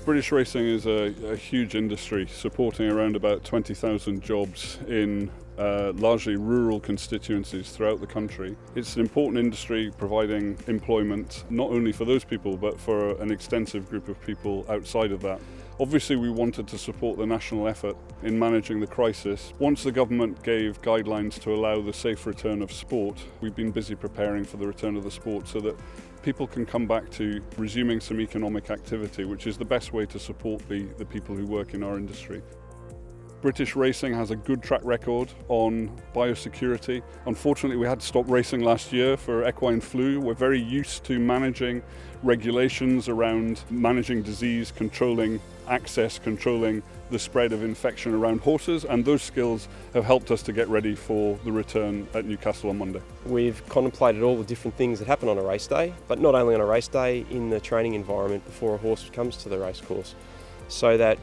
British racing is a huge industry, supporting around about 20,000 jobs in largely rural constituencies throughout the country. It's an important industry providing employment not only for those people but for an extensive group of people outside of that. Obviously we wanted to support the national effort in managing the crisis. Once the government gave guidelines to allow the safe return of sport, we've been busy preparing for the return of the sport so that people can come back to resuming some economic activity, which is the best way to support the people who work in our industry. British racing has a good track record on biosecurity. Unfortunately, we had to stop racing last year for equine flu. We're very used to managing regulations around managing disease, controlling access, controlling the spread of infection around horses, and those skills have helped us to get ready for the return at Newcastle on Monday. We've contemplated all the different things that happen on a race day, but not only on a race day, in the training environment before a horse comes to the racecourse, so that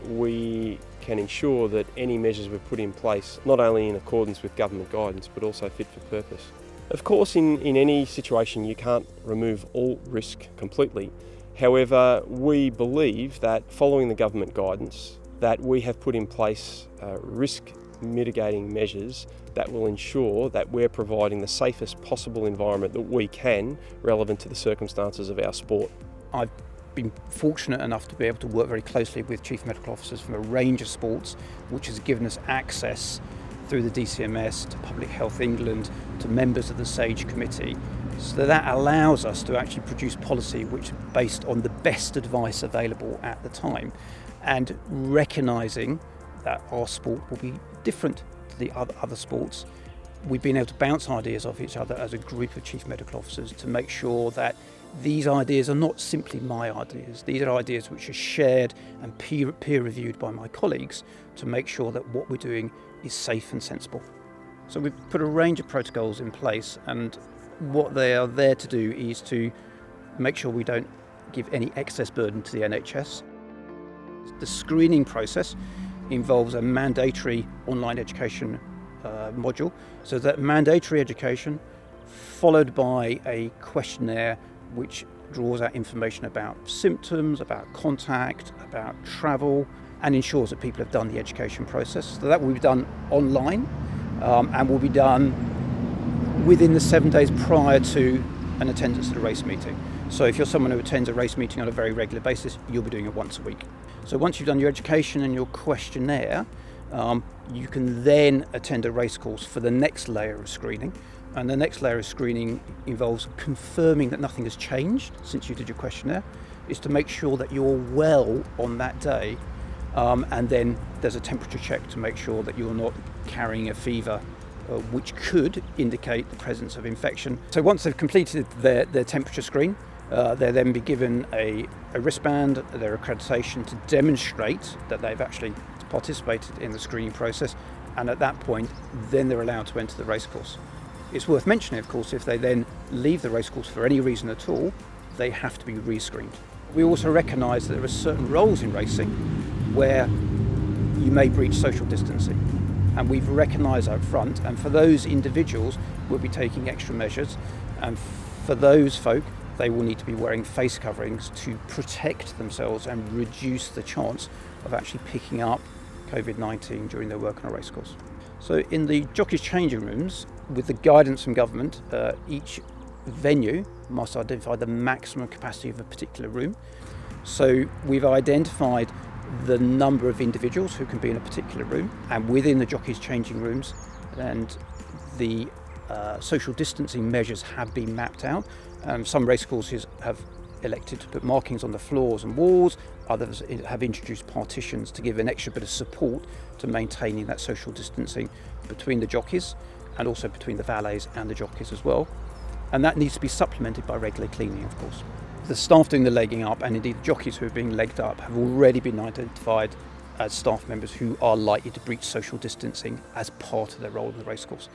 we can ensure that any measures we've put in place, not only in accordance with government guidance, but also fit for purpose. Of course, in any situation you can't remove all risk completely. However, we believe that following the government guidance, that we have put in place risk mitigating measures that will ensure that we're providing the safest possible environment that we can, relevant to the circumstances of our sport. I've been fortunate enough to be able to work very closely with chief medical officers from a range of sports, which has given us access through the DCMS to Public Health England to members of the SAGE committee. So that allows us to actually produce policy which is based on the best advice available at the time, and recognising that our sport will be different to the other sports. We've been able to bounce ideas off each other as a group of chief medical officers to make sure that these ideas are not simply my ideas. These are ideas which are shared and peer reviewed by my colleagues to make sure that what we're doing is safe and sensible. So we've put a range of protocols in place, and what they are there to do is to make sure we don't give any excess burden to the NHS. The screening process involves a mandatory online education module. So that mandatory education followed by a questionnaire which draws out information about symptoms, about contact, about travel, and ensures that people have done the education process. So that will be done online and will be done within the 7 days prior to an attendance at a race meeting. So if you're someone who attends a race meeting on a very regular basis, you'll be doing it once a week. So once you've done your education and your questionnaire, you can then attend a race course for the next layer of screening. And the next layer of screening involves confirming that nothing has changed since you did your questionnaire, is to make sure that you're well on that day. And then there's a temperature check to make sure that you're not carrying a fever, which could indicate the presence of infection. So once they've completed their temperature screen, they'll then be given a wristband, their accreditation to demonstrate that they've actually participated in the screening process, and at that point then they're allowed to enter the racecourse. It's worth mentioning, of course, if they then leave the racecourse for any reason at all, they have to be re-screened. We also recognise that there are certain roles in racing where you may breach social distancing, and we've recognised up front, and for those individuals we'll be taking extra measures, and for those folk they will need to be wearing face coverings to protect themselves and reduce the chance of actually picking up COVID-19 during their work on a racecourse. So in the jockeys' changing rooms, with the guidance from government, each venue must identify the maximum capacity of a particular room. So we've identified the number of individuals who can be in a particular room, and within the jockeys' changing rooms, and the social distancing measures have been mapped out. Some racecourses have elected to put markings on the floors and walls, others have introduced partitions to give an extra bit of support to maintaining that social distancing between the jockeys and also between the valets and the jockeys as well. And that needs to be supplemented by regular cleaning, of course. The staff doing the legging up, and indeed the jockeys who are being legged up, have already been identified as staff members who are likely to breach social distancing as part of their role in the racecourse.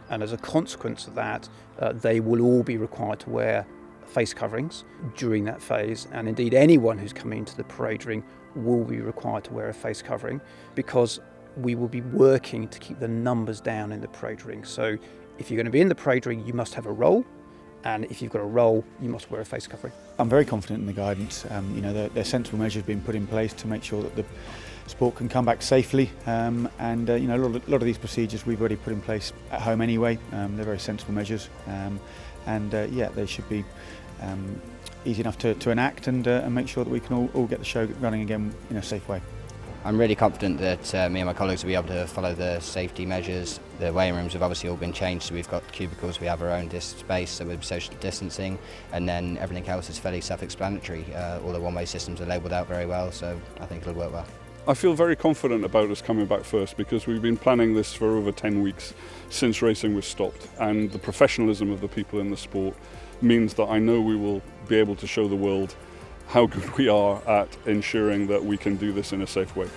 And as a consequence of that, they will all be required to wear face coverings during that phase, and indeed anyone who's coming into the parade ring will be required to wear a face covering, because we will be working to keep the numbers down in the parade ring. So if you're going to be in the parade ring, you must have a role, and if you've got a role, you must wear a face covering. I'm very confident in the guidance. There are sensible measures being put in place to make sure that the sport can come back safely, a lot of these procedures we've already put in place at home anyway. They're very sensible measures, they should be easy enough to enact and make sure that we can all get the show running again in a safe way. I'm really confident that me and my colleagues will be able to follow the safety measures. The weighing rooms have obviously all been changed, so we've got cubicles, we have our own space, so with social distancing, and then everything else is fairly self-explanatory. All the one-way systems are labelled out very well, so I think it'll work well. I feel very confident about us coming back first because we've been planning this for over 10 weeks since racing was stopped, and the professionalism of the people in the sport means that I know we will be able to show the world how good we are at ensuring that we can do this in a safe way.